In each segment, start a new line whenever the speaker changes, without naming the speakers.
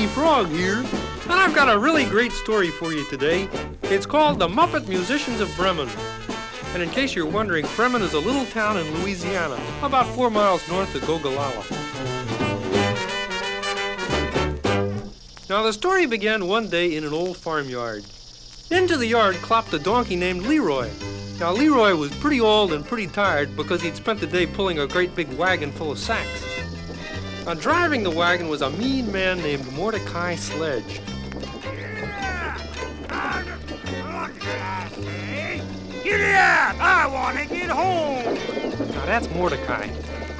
Sleepy Frog here, and I've got a really great story for you today. It's called The Muppet Musicians of Bremen. And in case you're wondering, Bremen is a little town in Louisiana, about 4 miles north of Gogolala. Now, the story began one day in an old farmyard. Into the yard clopped a donkey named Leroy. Now, Leroy was pretty old and pretty tired because he'd spent the day pulling a great big wagon full of sacks. Now, driving the wagon was a mean man named Mordecai Sledge.
Get out! I want to get home!
Now, that's Mordecai.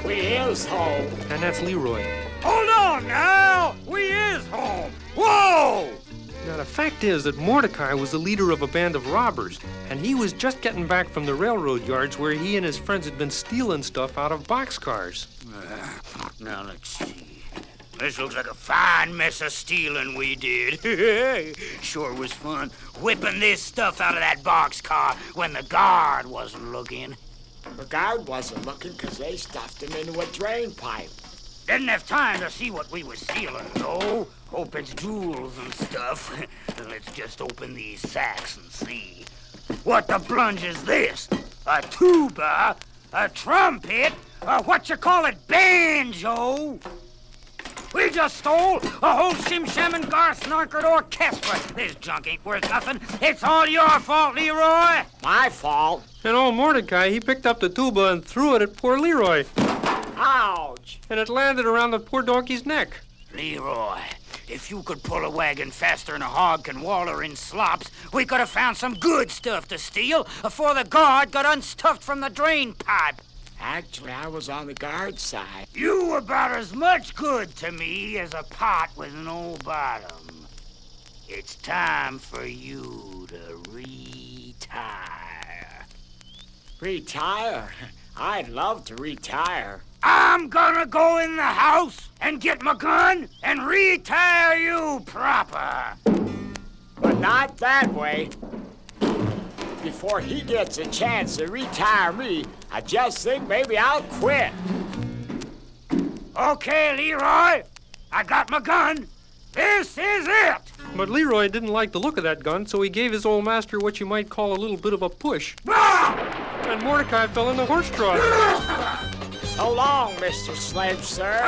We is home.
And that's Leroy.
Hold on now! We is home! Whoa!
Now, the fact is that Mordecai was the leader of a band of robbers, and he was just getting back from the railroad yards where he and his friends had been stealing stuff out of boxcars.
Now, let's see. This looks like a fine mess of stealing we did. Sure was fun whipping this stuff out of that boxcar when the guard wasn't looking.
The guard wasn't looking because they stuffed him into a drain pipe.
Didn't have time to see what we was stealing, though. Hope it's jewels and stuff. Let's just open these sacks and see. What the plunge is this? A tuba? A trumpet? What you call it, banjo? We just stole a whole shim-shamin' gar-snarkered orchestra. This junk ain't worth nothing. It's all your fault, Leroy.
My fault?
And old Mordecai, he picked up the tuba and threw it at poor Leroy.
Ouch!
And it landed around the poor donkey's neck.
Leroy, if you could pull a wagon faster than a hog can waller in slops, we could have found some good stuff to steal before the guard got unstuffed from the drain pipe.
Actually, I was on the guard side.
You were about as much good to me as a pot with no bottom. It's time for you to retire.
Retire? I'd love to retire.
I'm gonna go in the house and get my gun and retire you proper.
But not that way. Before he gets a chance to retire me, I just think maybe I'll quit.
Okay, Leroy, I got my gun. This is it.
But Leroy didn't like the look of that gun, so he gave his old master what you might call a little bit of a push.
Ah!
And Mordecai fell in the horse trough.
So long, Mr. Sledge, sir.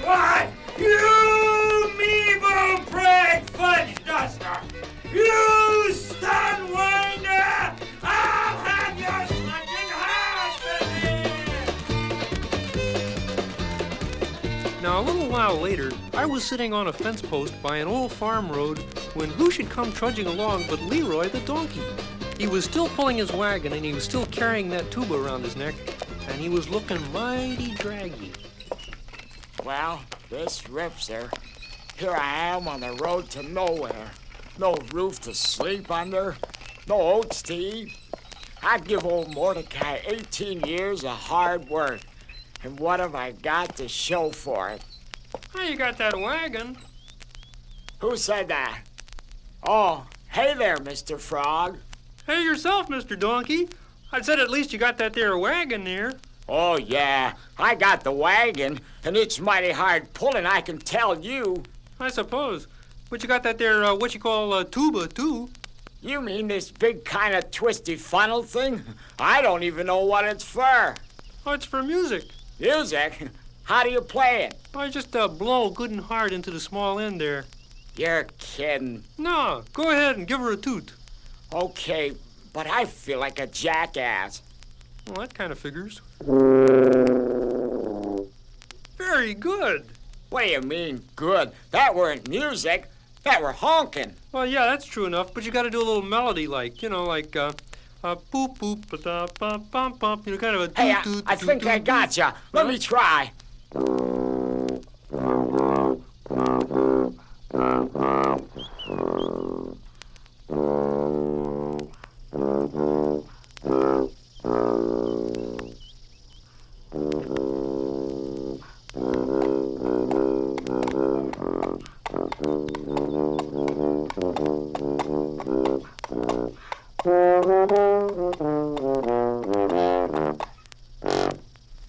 Why, you meeble preg fudge duster! You stun winder! I'll have your fucking house!
Now, a little while later, I was sitting on a fence post by an old farm road when who should come trudging along but Leroy the donkey. He was still pulling his wagon, and he was still carrying that tuba around his neck, and he was looking mighty draggy.
Well, this rips her. Here I am on the road to nowhere. No roof to sleep under, no oats to eat. I'd give old Mordecai 18 years of hard work. And what have I got to show for it?
Oh, you got that wagon.
Who said that? Oh, hey there, Mr. Frog.
Hey, yourself, Mr. Donkey. I said at least you got that there wagon there.
Oh, yeah, I got the wagon, and it's mighty hard pulling, I can tell you.
I suppose. But you got that there, what you call tuba, too.
You mean this big kind of twisty funnel thing? I don't even know what it's for.
Oh, it's for music.
Music? How do you play it?
I just blow good and hard into the small end there.
You're kidding.
No, go ahead and give her a toot.
Okay, but I feel like a jackass.
Well, that kind of figures. Very good.
What do you mean, good? That weren't music. That were honking.
Well, yeah, that's true enough, but you got to do a little melody like, you know, like, boop, boop, ba-da, bum, bum, bum, you know, kind of a toot,
Hey,
toot,
I
toot,
think
toot,
I
toot.
gotcha. Let me try.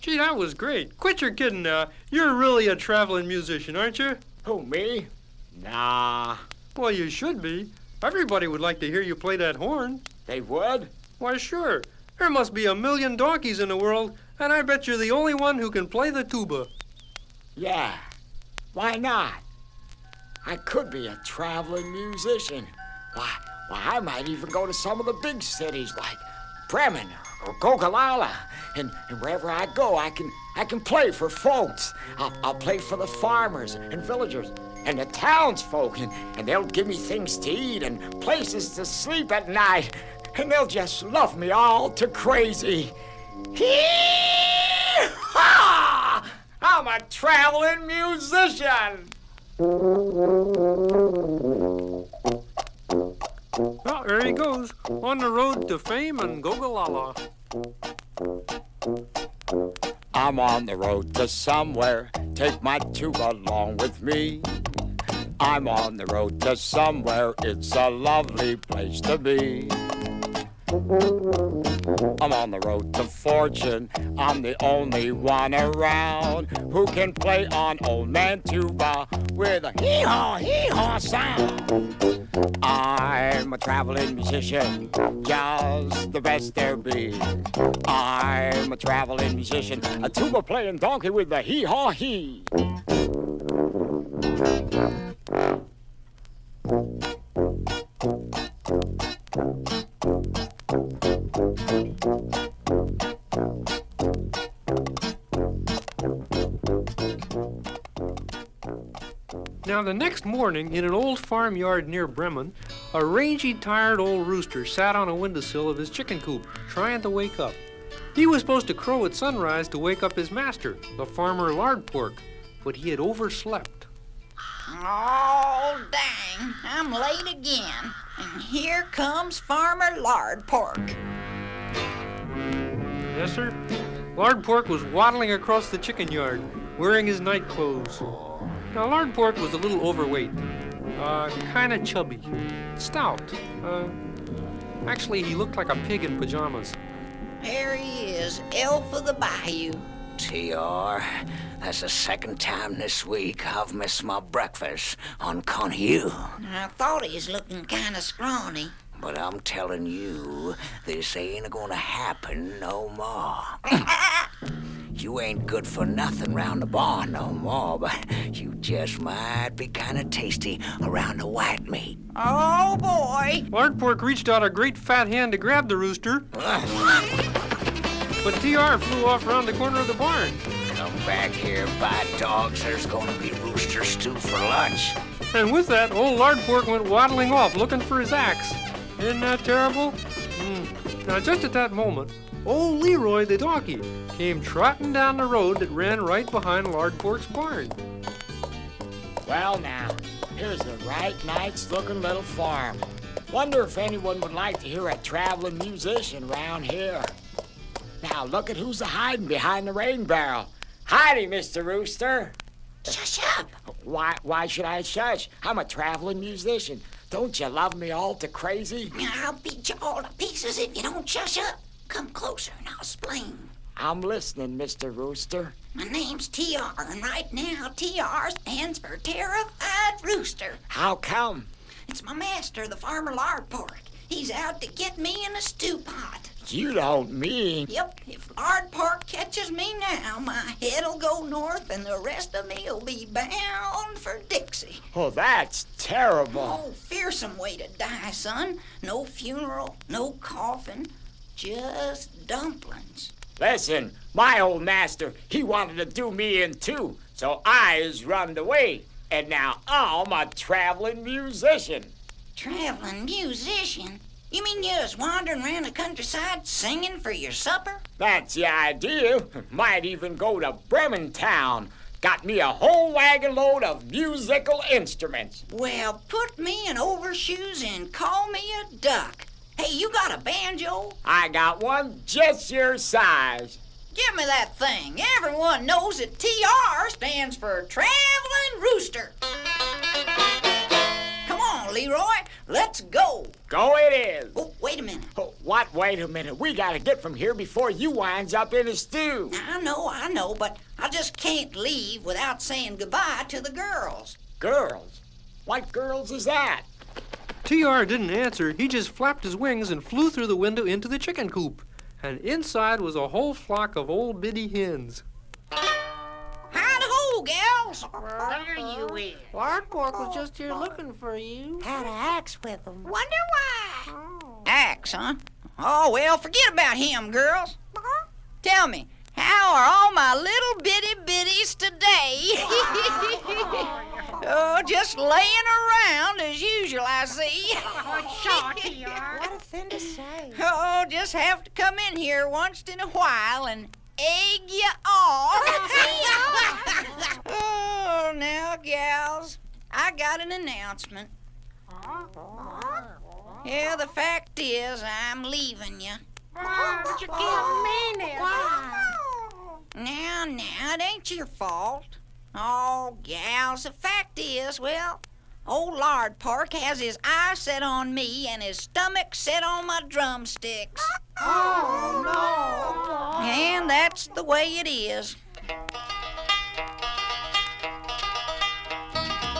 Gee, that that was great. Quit your kidding now. You're really a traveling musician, aren't you?
Who, me? Nah.
Well, you should be. Everybody would like to hear you play that horn.
They would?
Why, sure. There must be 1,000,000 donkeys in the world, and I bet you're the only one who can play the tuba.
Yeah. Why not? I could be a traveling musician. Why, I might even go to some of the big cities like Bremen or Gogolala. And wherever I go, I can play for folks. I'll play for the farmers and villagers and the townsfolk, and they'll give me things to eat and places to sleep at night. And they'll just love me all to crazy. Hee-haw! I'm a traveling musician.
Well, there he goes, on the road to fame and Gogolala.
I'm on the road to somewhere. Take my tuba along with me. I'm on the road to somewhere. It's a lovely place to be. I'm on the road to fortune. I'm the only one around who can play on old man tuba with a hee-haw, hee-haw sound. I'm a traveling musician, just the best there be. I'm a traveling musician, a tuba playing donkey with the hee-haw, hee.
Now, the next morning, in an old farmyard near Bremen, a rangy, tired old rooster sat on a windowsill of his chicken coop, trying to wake up. He was supposed to crow at sunrise to wake up his master, the farmer Lard Pork, but he had overslept.
Oh, dang, I'm late again. And here comes Farmer Lard Pork.
Yes, sir? Lard Pork was waddling across the chicken yard, wearing his night clothes. Now, Lard Pork was a little overweight, kind of chubby, stout. Actually, he looked like a pig in pajamas.
There he is, elf of the bayou.
TR, that's the second time this week I've missed my breakfast on Conhue.
I thought he was looking kind of scrawny.
But I'm telling you, this ain't gonna happen no more. You ain't good for nothing round the barn no more, but you just might be kind of tasty around the white meat.
Oh, boy.
Lard Pork reached out a great fat hand to grab the rooster, but TR flew off around the corner of the barn.
Come back here, bad dogs. There's gonna be rooster stew for lunch.
And with that, old Lard Pork went waddling off looking for his axe. Isn't that terrible? Now, just at that moment, old Leroy the donkey came trotting down the road that ran right behind Lard Pork's barn.
Well, now, here's a right nice-looking little farm. Wonder if anyone would like to hear a traveling musician around here. Now, look at who's hiding behind the rain barrel. Hidey, Mr. Rooster.
Shush up.
Why should I shush? I'm a traveling musician. Don't you love me all to crazy?
I'll beat you all to pieces if you don't shush up. Come closer and I'll explain.
I'm listening, Mr. Rooster.
My name's TR, and right now TR stands for Terrified Rooster.
How come?
It's my master, the Farmer Lard Pork. He's out to get me in a stew pot.
You don't mean...
Yep, if Lard Pork catches me now, my head'll go north and the rest of me'll be bound for Dixie.
Oh, that's terrible.
Oh, fearsome way to die, son. No funeral, no coffin, just dumplings.
Listen, my old master, he wanted to do me in too, so I is runned away. And now I'm a traveling musician.
Traveling musician? You mean you was wandering around the countryside singing for your supper?
That's the idea. Might even go to Bremen town. Got me a whole wagon load of musical instruments.
Well, put me in overshoes and call me a duck. Hey, you got a banjo?
I got one just your size.
Give me that thing. Everyone knows that TR stands for Traveling Rooster. Come on, Leroy. Let's go.
Go it is.
Oh, wait a minute.
Oh, what? Wait a minute. We gotta get from here before you winds up in a stew.
I know, but I just can't leave without saying goodbye to the girls.
Girls? What girls is that?
TR didn't answer. He just flapped his wings and flew through the window into the chicken coop. And inside was a whole flock of old bitty hens.
Hi-ho, gals.
What are you in?
Larkpork was just here looking for you.
Had an axe with him.
Wonder why. Axe, huh? Oh, well, forget about him, girls. Tell me, how are all my little bitty bitties today? Oh, just laying around as usual, I see.
What a thing to say.
Oh, just have to come in here once in a while and egg you on. Oh, now, gals, I got an announcement. Yeah, the fact is, I'm leaving you.
But you can't mean it.
Now, it ain't your fault. Oh, gals, the fact is, well, old Lard Park has his eye set on me and his stomach set on my drumsticks.
Oh, no.
And that's the way it is.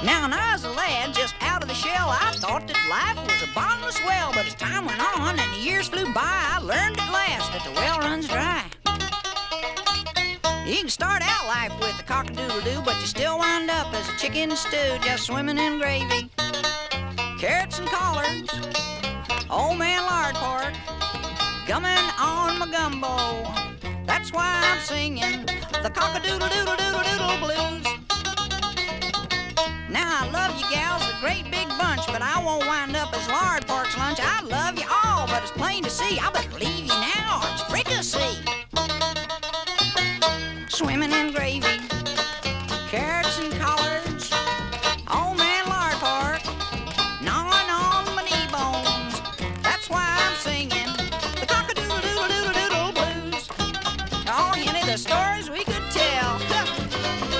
Now, when I was a lad, just out of the shell, I thought that life was a bottomless well. But as time went on and the years flew by, I learned at last that the well runs dry. You can start out life with a cock-a-doodle-doo, but you still wind up as a chicken stew, just swimming in gravy. Carrots and collards, old man Lard Park, gumming on my gumbo. That's why I'm singing the cock-a-doodle-doodle-doodle-doodle blues. Now, I love you gals a great big bunch, but I won't wind up as Lard Park's lunch. I love you all, but it's plain to see I better leave you now or it's fricassee. Swimming in gravy, carrots and collards, old man Lard Park, gnawing on my knee bones. That's why I'm singing the cock-a-doodle-doodle-doodle-doodle blues. Oh, Henny, the stories we could tell.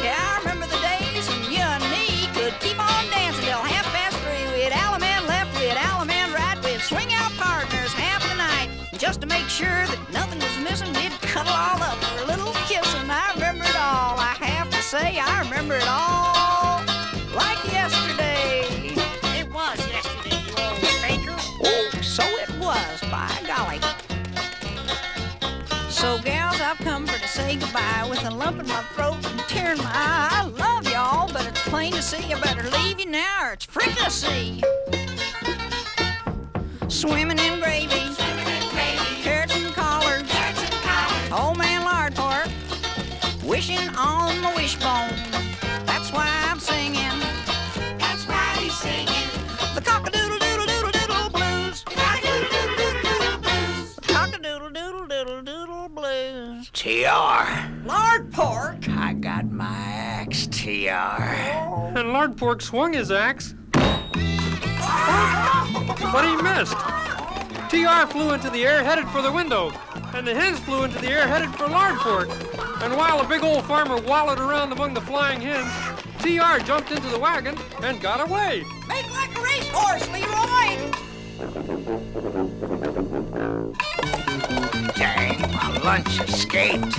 Yeah, I remember the days when you and me could keep on dancing till 3:30. We'd Alaman left, we'd Alaman right, we'd swing out partners half the night. And just to make sure that nothing was missing, we'd cuddle all up for a little kissing. I remember it all. I have to say, I remember it all like yesterday.
It was yesterday, you old faker.
Oh, so it was, by golly. So, gals, I've come for to say goodbye with a lump in my throat and a tear in my eye. I love y'all, but it's plain to see I better leave you now or it's fricassee. Swimming in gravy, carrots and collards, old man Lard Park, wishing on my wishbone. That's why I'm singing. That's why he's singing the cock-a-doodle-doodle-doodle-doodle blues. Cock-a-doodle-doodle-doodle blues. Cock-a-doodle-doodle-doodle-doodle blues.
TR.
Lard Park.
I got my axe, TR.
And Lard Pork swung his axe, but he missed. TR flew into the air, headed for the window, and the hens flew into the air, headed for Lard Pork. And while a big old farmer wallowed around among the flying hens, TR jumped into the wagon and got away.
Make like a racehorse, Leroy.
Dang, my lunch escaped.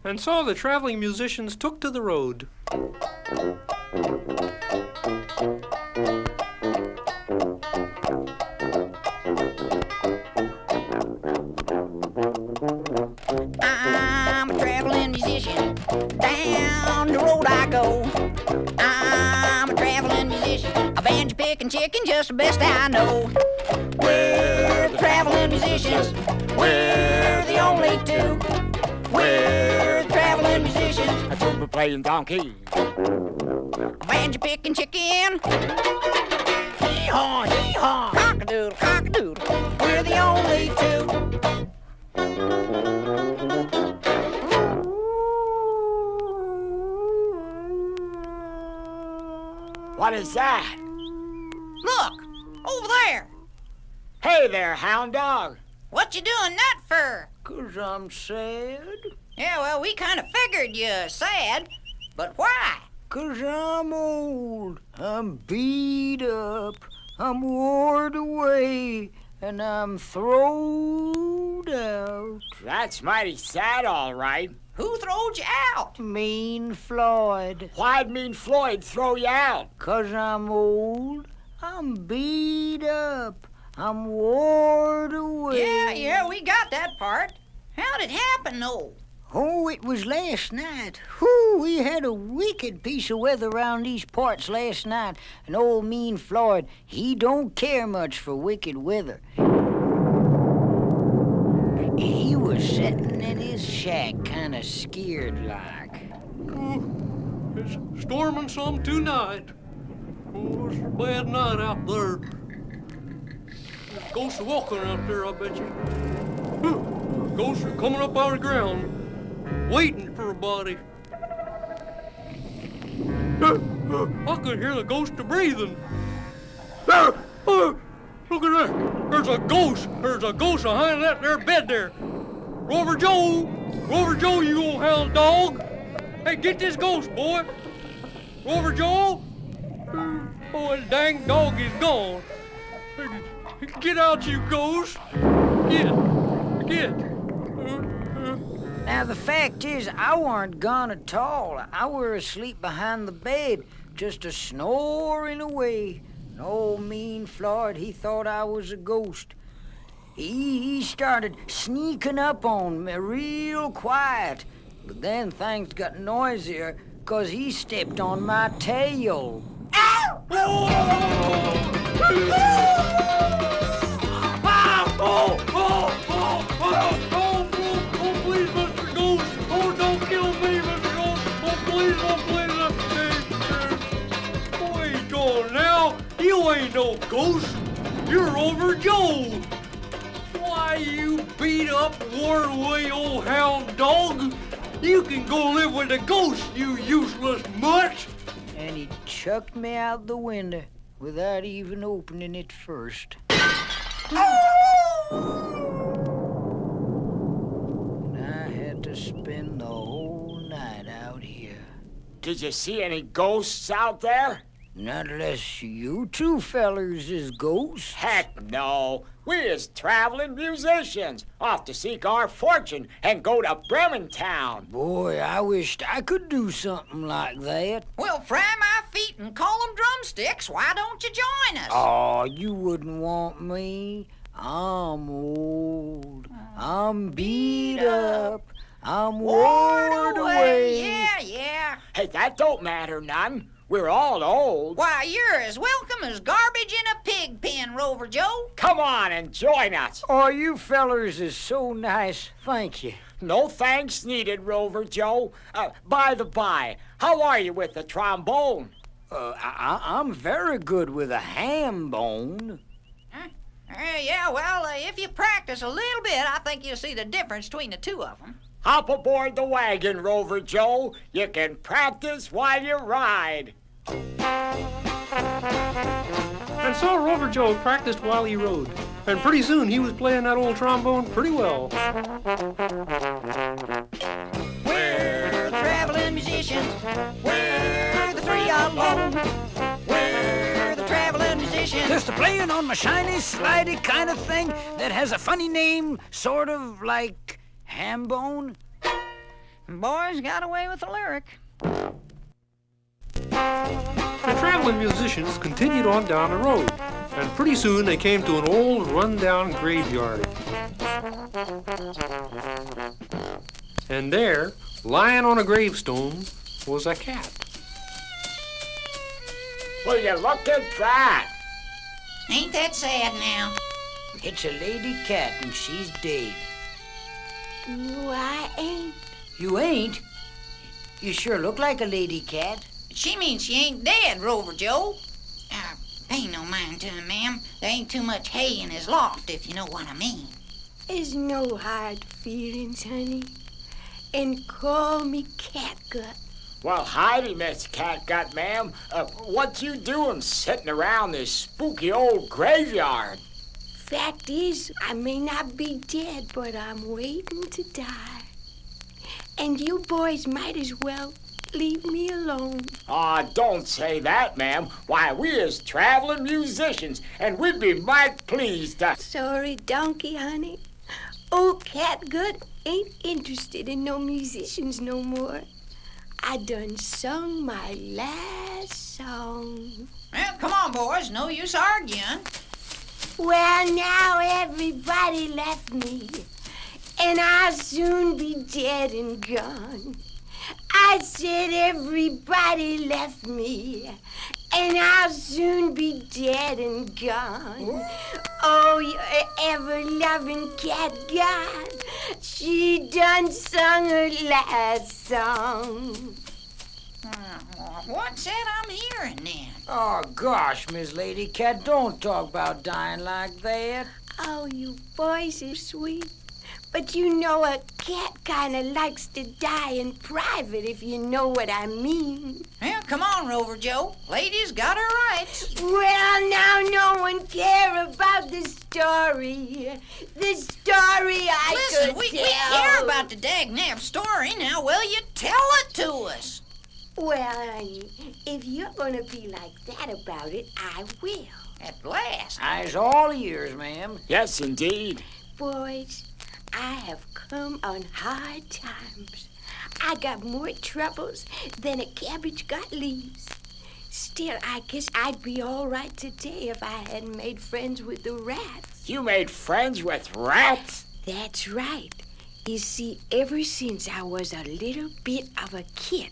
And so the traveling musicians took to the road.
I'm a traveling musician. Down the road I go. I'm a traveling musician. A banjo picking chicken, just the best I know. We're the traveling musicians. We're the only two. We're the traveling musicians.
I told me playing donkey.
Banjo picking chicken.
Hee-haw, hee-haw.
Cock-a-doodle, cock-a-doodle. We're the only two.
What is that?
Look, over there.
Hey there, hound dog.
What you doing that for?
'Cause I'm sad.
Yeah, well, we kind of figured you sad. But why?
'Cause I'm old.
I'm beat up, I'm wore away, and I'm throwed out.
That's mighty sad, all right.
Who throwed you out?
Mean Floyd.
Why'd Mean Floyd throw you out?
'Cause I'm old, I'm beat up, I'm wore away.
Yeah, we got that part. How'd it happen, though?
Oh, it was last night. Whew, we had a wicked piece of weather around these parts last night. And old Mean Floyd, he don't care much for wicked weather. He was sitting in his shack, kind of scared like.
It's storming some tonight. Oh, it's a bad night out there. There's ghosts walking out there, I bet you. Ghosts are coming up out of the ground, waiting for a body. I can hear the ghost of breathing. Look at that. There's a ghost. There's a ghost behind that there bed there. Rover Joe, you old hound dog. Hey, get this ghost, boy. Rover Joe. Oh, that dang dog is gone. Get out, you ghost. Get.
Now, the fact is, I weren't gone at all. I were asleep behind the bed, just a snoring away. And old Mean Floyd, he thought I was a ghost. He started sneaking up on me real quiet. But then things got noisier, 'cause he stepped on my tail.
Oh, please, Mr. Ghost. Oh, don't kill me, Mr. Ghost. Oh, please. Oh, he's gone now. You ain't no ghost. You're Rover Joe. Why, you beat up, worn away old hound dog. You can go live with a ghost, you useless mutt.
And he chucked me out the window without even opening it first. To spend the whole night out here.
Did you see any ghosts out there?
Not unless you two fellers is ghosts.
Heck no. We is traveling musicians, off to seek our fortune and go to Bremen town.
Boy, I wished I could do something like that.
Well, fry my feet and call them drumsticks. Why don't you join us?
Oh, you wouldn't want me. I'm old. I'm beat up. I'm wore away.
Yeah.
Hey, that don't matter none. We're all old.
Why, you're as welcome as garbage in a pig pen, Rover Joe.
Come on and join us.
Oh, you fellers is so nice. Thank you.
No thanks needed, Rover Joe. By the by, how are you with the trombone?
I'm very good with a ham bone.
If you practice a little bit, I think you'll see the difference between the two of them.
Hop aboard the wagon, Rover Joe. You can practice while you ride.
And so Rover Joe practiced while he rode. And pretty soon he was playing that old trombone pretty well.
We're the traveling musicians. We're the three alone. We're the traveling musicians.
Just a playing on my shiny, slidey kind of thing that has a funny name, sort of like ham bone.
Boys got away with the lyric.
The traveling musicians continued on down the road, and pretty soon they came to an old, run-down graveyard. And there, lying on a gravestone, was a cat.
Will you look at that?
Ain't that sad now?
It's a lady cat and she's dead.
No, I ain't.
You ain't? You sure look like a lady cat.
She means she ain't dead, Rover Joe. Pay no mind to him, ma'am. There ain't too much hay in his loft, if you know what I mean.
There's no hard feelings, honey. And call me Catgut.
Well, howdy, Miss Catgut, ma'am. What you doing sitting around this spooky old graveyard?
Fact is, I may not be dead, but I'm waiting to die. And you boys might as well leave me alone.
Aw, don't say that, ma'am. Why, we is traveling musicians, and we'd be mighty pleased to...
Sorry, donkey, honey. Old Catgut ain't interested in no musicians no more. I done sung my last song.
Well, come on, boys. No use arguing.
Well, now everybody left me, and I'll soon be dead and gone. I said everybody left me, and I'll soon be dead and gone. Oh, your ever-loving Catgut, she done sung her last song.
What's that I'm hearing then?
Oh, gosh, Miss Lady Cat, don't talk about dying like that.
Oh, you boys are sweet. But you know a cat kind of likes to die in private, if you know what I mean.
Well, come on, Rover Joe. Lady's got her rights.
Well, now no one care about the story. The story I
Listen,
could
we
tell.
care about the dagnab story. Now, will you tell it to us?
Well, honey, if you're going to be like that about it, I will.
At last.
I's all ears, ma'am.
Yes, indeed.
Boys, I have come on hard times. I got more troubles than a cabbage got leaves. Still, I guess I'd be all right today if I hadn't made friends with the rats.
You made friends with rats?
That's right. You see, ever since I was a little bit of a kid,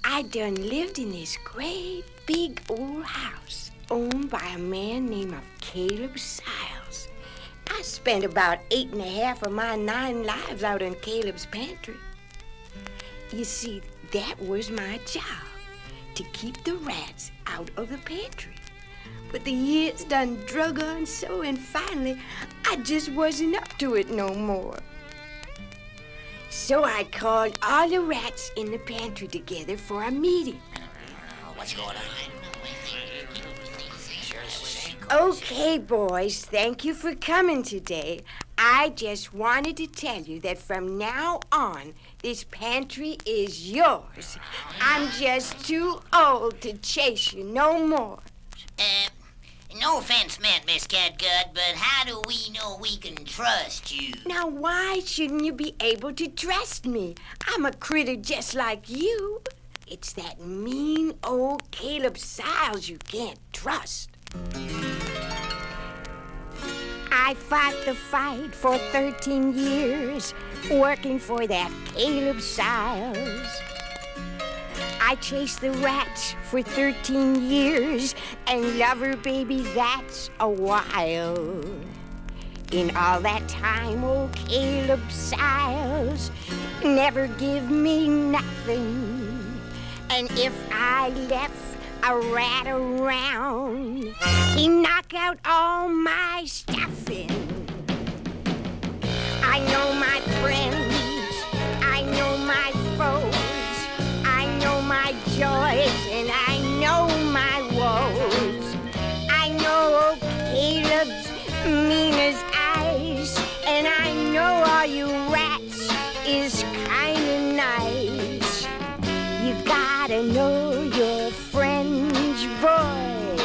I done lived in this great big old house owned by a man named Caleb Siles. I spent about 8.5 of my 9 lives out in Caleb's pantry. You see, that was my job, to keep the rats out of the pantry. But the years done drug on so, and finally, I just wasn't up to it no more. So I called all the rats in the pantry together for a meeting.
What's going on?
Okay, boys, thank you for coming today. I just wanted to tell you that from now on, this pantry is yours. I'm just too old to chase you no more.
No offense meant, Miss Catgut, but how do we know we can trust you?
Now, why shouldn't you be able to trust me? I'm a critter just like you. It's that mean old Caleb Siles you can't trust. I fought the fight for 13 years, working for that Caleb Siles. I chased the rats for 13 years, and lover, baby, that's a while. In all that time, old Caleb Siles never give me nothing. And if I left a rat around, he knock out all my stuffing. I know my friends, I know my foes, I know my joys, and I know my woes. I know old Caleb's mean as ice, and I know all you rats is kinda nice. You gotta know your friends, boys.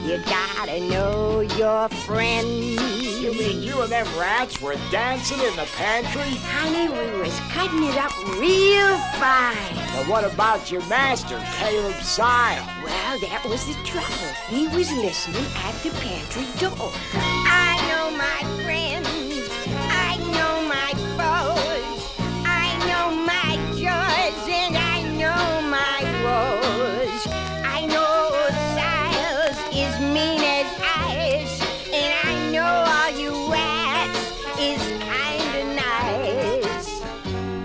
You gotta know your friends.
You mean you and them rats were dancing in the pantry?
Honey, we was cutting it up real fine.
But what about your master, Caleb Siles?
Well, that was the trouble. He was listening at the pantry door. I know my friends. I know my foes. I know my joys, and I know my woes. I know Siles is mean as ice, and I know all you rats is kinda nice.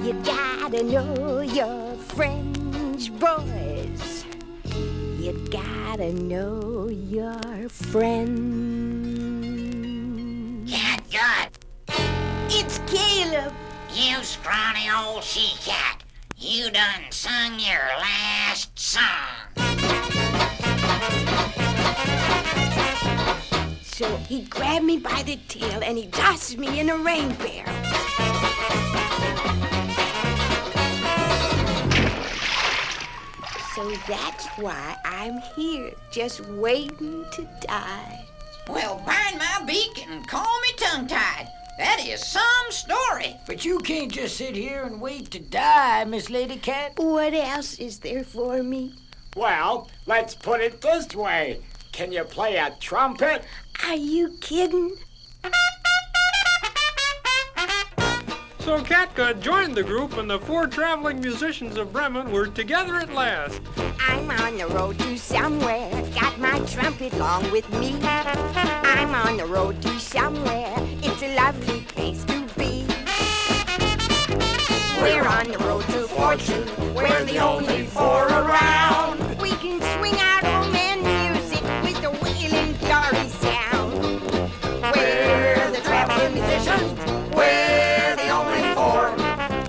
You gotta know your friends, boys. You gotta know your friends.
Catgut,
It's Caleb.
you scrawny old she-cat. You done sung your last song.
So he grabbed me by the tail and he tossed me in a rain barrel. So that's why I'm here, just waiting to die.
Well, bind my beak and call me tongue-tied. That is some story.
But you can't just sit here and wait to die, Miss Lady Cat.
What else is there for me?
Well, let's put it this way. Can you play a trumpet?
Are you kidding?
So Katka joined the group, and the 4 traveling musicians of Bremen were together at last.
I'm on the road to somewhere, got my trumpet along with me. I'm on the road to somewhere, it's a lovely place to be. We're on the road to fortune, we're the only 4 around. We can swing out old man music with a wailing glory sound. We're the traveling musicians, we're the only 4.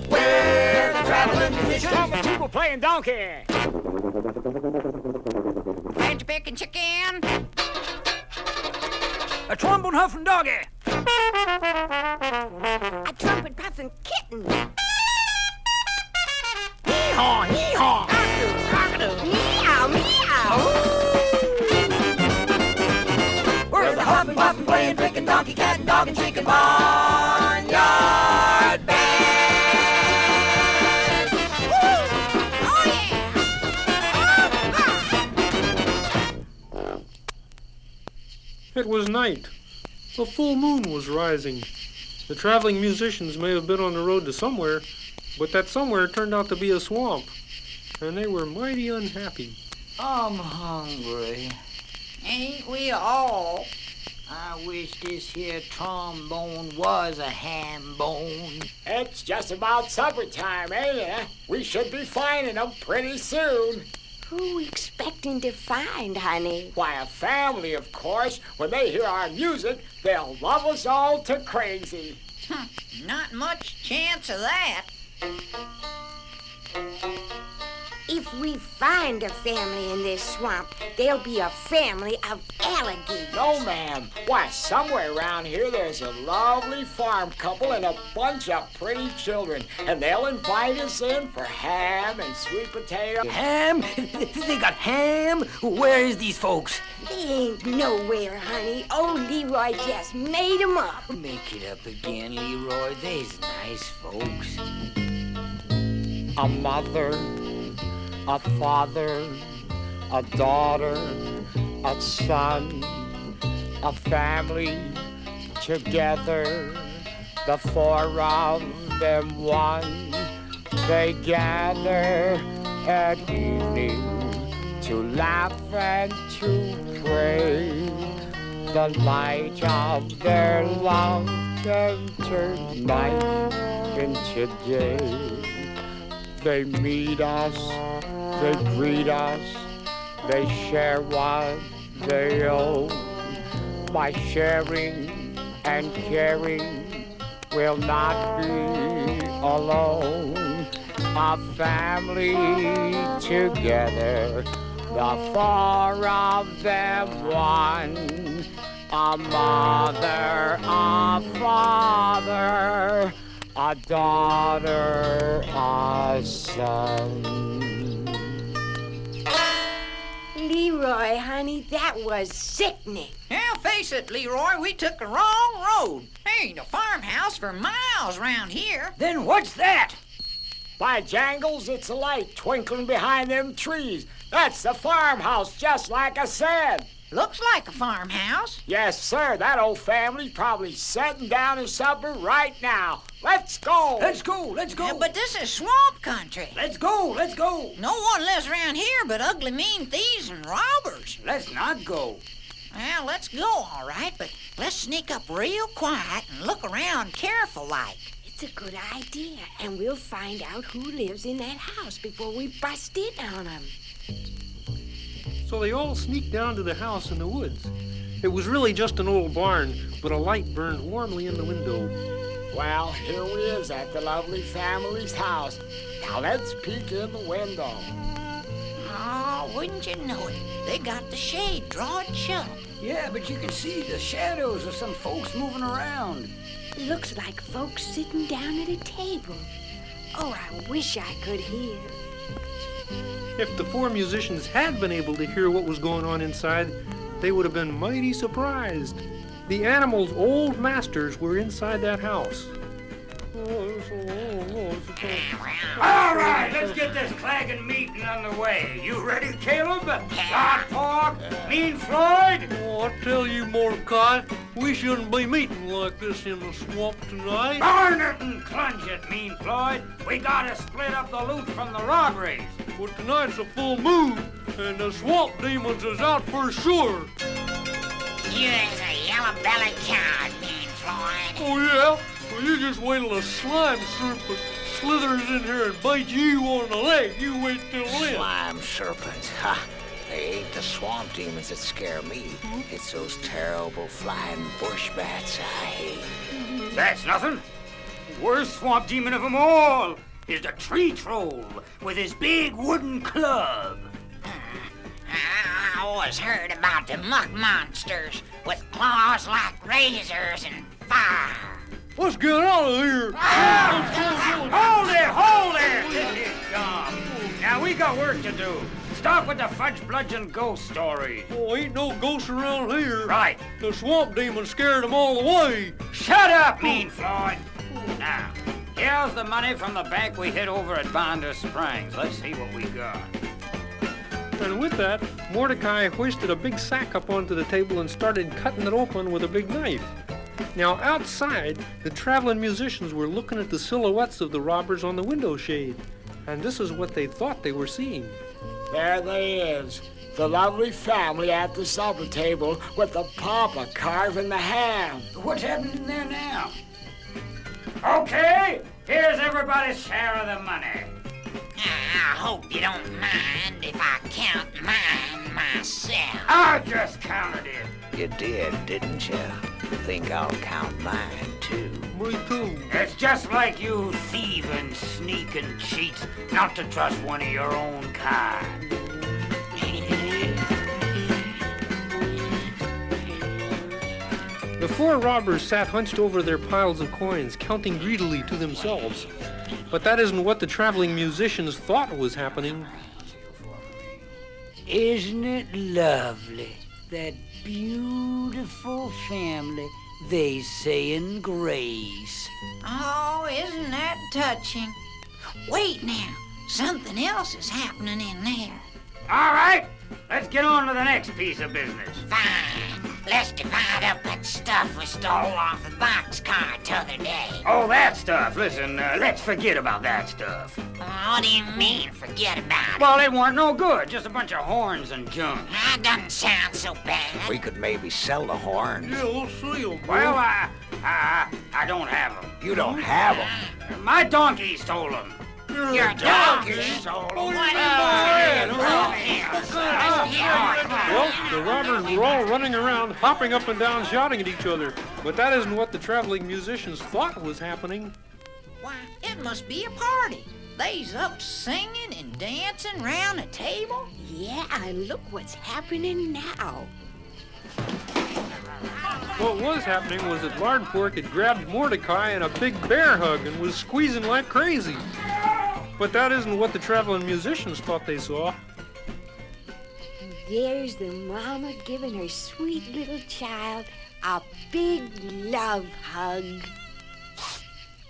We're the traveling musicians.
Trumpet people playing donkey.
Ranch picking chicken.
A trombone huffing doggy.
A trumpet puffing kitten.
Hee-haw, hee-haw.
Meow, meow.
We're the huffing, puffing, playing, drinking, donkey, cat, and dog, and chicken barnyard band.
Oh, yeah.
It was night. The full moon was rising. The traveling musicians may have been on the road to somewhere, but that somewhere turned out to be a swamp, and they were mighty unhappy.
I'm hungry.
Ain't we all?
I wish this here trombone was a ham bone.
It's just about supper time, ain't it? We should be finding them pretty soon.
Who expecting to find, honey?
Why, a family, of course. When they hear our music, they'll love us all to crazy.
Not much chance of that.
If we find a family in this swamp, there'll be a family of alligators.
No, ma'am. Why, somewhere around here there's a lovely farm couple and a bunch of pretty children, and they'll invite us in for ham and sweet potato.
Ham? They got ham? Where is these folks?
They ain't nowhere, honey. Old Leroy just made 'em up.
Make it up again, Leroy. They's nice folks.
A mother, a father, a daughter, a son, a family together, the 4 of them one. They gather at evening to laugh and to pray. The light of their love can turn night into day. They meet us, they greet us, they share what they own. By sharing and caring, we'll not be alone. A family together, the 4 of them one. A mother, a father, a daughter, a son.
Leroy, honey, that was sickening.
Now, face it, Leroy, we took the wrong road. There ain't a farmhouse for miles round here.
Then what's that?
By jangles, it's a light twinkling behind them trees. That's the farmhouse, just like I said.
Looks like a farmhouse.
Yes, sir. That old family's probably setting down his supper right now. Let's go.
Let's go, let's go.
Yeah, but this is swamp country.
Let's go, let's go.
No one lives around here but ugly, mean thieves and robbers.
Let's not go.
Well, let's go, all right, but let's sneak up real quiet and look around careful like.
It's a good idea, and we'll find out who lives in that house before we bust in on them.
So they all sneaked down to the house in the woods. It was really just an old barn, but a light burned warmly in the window.
Well, here we is at the lovely family's house. Now let's peek in the window.
Oh, wouldn't you know it? They got the shade drawn shut.
Yeah, but you can see the shadows of some folks moving around.
Looks like folks sitting down at a table. Oh, I wish I could hear.
If the four musicians had been able to hear what was going on inside, they would have been mighty surprised. The animals' old masters were inside that house.
All right, let's get this clagging meeting underway. You ready, Caleb? Hot Pork? Mean Floyd?
Oh, I tell you, Mordecai, we shouldn't be meeting like this in the swamp tonight.
Darn it and clunge it, Mean Floyd. We gotta split up the loot from the robberies.
But tonight's a full moon, and the swamp demons is out for sure.
You is a yellow-bellied coward, Mean Floyd.
Oh, yeah? Well, you just wait till a slime serpent slithers in here and bites you on the leg. You wait till then.
Slime serpents, ha! They ain't the swamp demons that scare me. It's those terrible flying bush bats I hate.
That's nothing. The worst swamp demon of them all is the tree troll with his big wooden club.
I always heard about the muck monsters with claws like razors and fire.
Let's get out of here.
Hold it! This is dumb. Now we got work to do. Stop with the fudge bludgeon ghost stories.
Oh, ain't no ghosts around here.
Right.
The swamp demon scared them all away.
Shut up, Mean Floyd. Now, here's the money from the bank we hid over at Bonder Springs. Let's see what we got.
And with that, Mordecai hoisted a big sack up onto the table and started cutting it open with a big knife. Now, outside, the traveling musicians were looking at the silhouettes of the robbers on the window shade. And this is what they thought they were seeing.
There they is. The lovely family at the supper table with the papa carving the ham.
What's happening there now? Okay, here's everybody's share of the money.
I hope you don't mind if I count mine myself.
I just counted it.
You didn't you? Think I'll count mine, too.
Me too.
It's just like you thieving, sneaking cheats not to trust one of your own kind.
The four robbers sat hunched over their piles of coins, counting greedily to themselves. But that isn't what the traveling musicians thought was happening.
Isn't it lovely? That beautiful family, they saying grace.
Oh, isn't that touching? Wait now, something else is happening in there.
All right, let's get on to the next piece of business.
Fine. Let's divide up that stuff we stole off the boxcar t'other day.
Oh, that stuff. Listen, let's forget about that stuff.
What do you mean, forget about it?
Well, they weren't no good. Just a bunch of horns and junk.
That doesn't sound so bad.
We could maybe sell the horns.
Yeah, we'll see them.
Well, I don't have them.
You don't have them.
My donkey stole them.
Your donkey stole them.
Well, the robbers were all running around, hopping up and down, shouting at each other. But that isn't what the traveling musicians thought was happening.
Why, it must be a party. They's up singing and dancing round a table.
Yeah, and look what's happening now.
What was happening was that Lard Pork had grabbed Mordecai in a big bear hug and was squeezing like crazy. But that isn't what the traveling musicians thought they saw.
There's the mama giving her sweet little child a big love hug.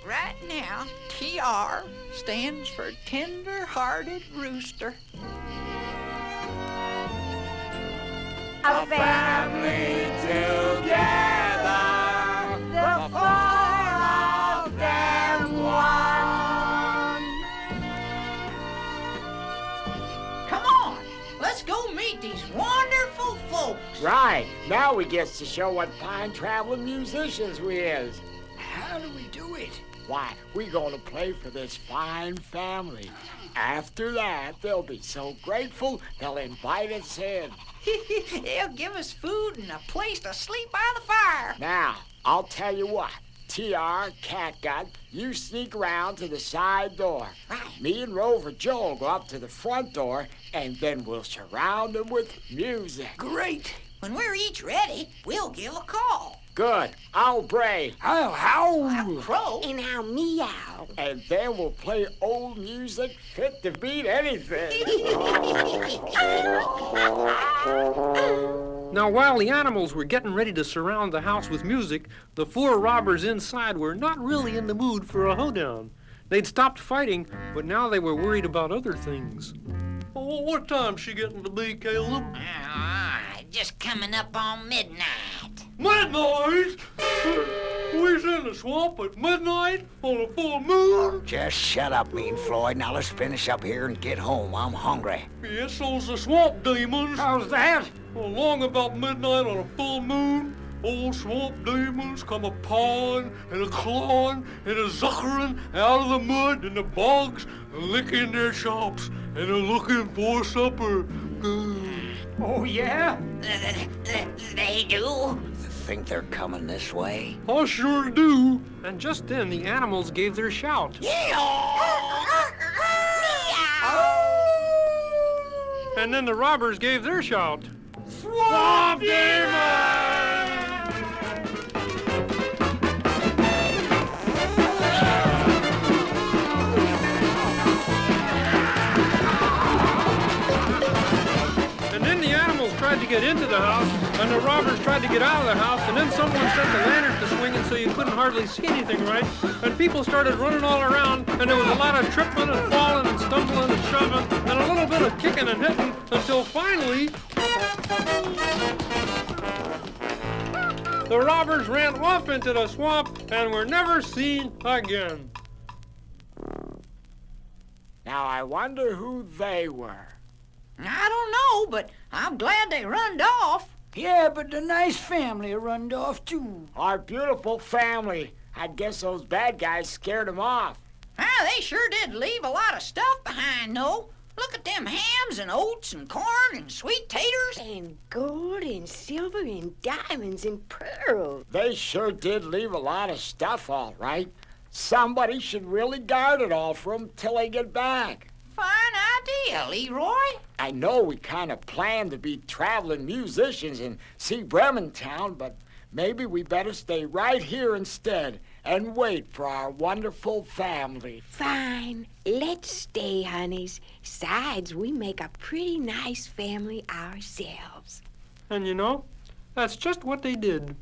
Right now, TR stands for Tender-Hearted Rooster.
A family together, the four of them one.
Come on, let's go meet these wonderful folks.
Right, now we gets to show what fine traveling musicians we is.
How do we do it?
Why, we gonna play for this fine family. After that, they'll be so grateful, they'll invite us in.
They'll give us food and a place to sleep by the fire.
Now, I'll tell you what. TR, Catgut, you sneak around to the side door.
Right.
Me and Rover Joe go up to the front door, and then we'll surround them with music.
Great.
When we're each ready, we'll give a call.
Good. I'll bray.
I'll howl.
Crow.
And I'll meow.
And then we'll play old music fit to beat anything.
Now, while the animals were getting ready to surround the house with music, the four robbers inside were not really in the mood for a hoedown. They'd stopped fighting, but now they were worried about other things. Oh, what time's she getting to be, Caleb?
Just coming up on midnight.
Midnight? We's in the swamp at midnight on a full moon?
Just shut up, Mean Floyd. Now let's finish up here and get home. I'm hungry.
Yes, those the swamp demons.
How's that?
Along about midnight on a full moon, old swamp demons come a pawing and a clawing and a zuckering out of the mud and the bogs, licking their chops and a looking for supper.
Oh, yeah?
They do?
Think they're coming this way?
I sure do. And just then the animals gave their shout. And then the robbers gave their shout. Swamp demons! And then the animals tried to get into the house, and the robbers tried to get out of the house, and then someone set the lantern to swinging so you couldn't hardly see anything right, and people started running all around, and there was a lot of tripping and falling and stumbling and shoving, and a little bit of kicking and hitting, until finally the robbers ran off into the swamp and were never seen again.
Now I wonder who they were.
I don't know, but I'm glad they runned off.
Yeah, but the nice family runned off, too.
Our beautiful family. I guess those bad guys scared them off.
They sure did leave a lot of stuff behind, though. Look at them hams and oats and corn and sweet taters.
And gold and silver and diamonds and pearls.
They sure did leave a lot of stuff, all right. Somebody should really guard it all for them till they get back.
Fine idea, Leroy.
I know we kind of planned to be traveling musicians and see Bremen town, but maybe we better stay right here instead and wait for our wonderful family.
Fine. Let's stay, honeys. Besides, we make a pretty nice family ourselves.
And you know, that's just what they did.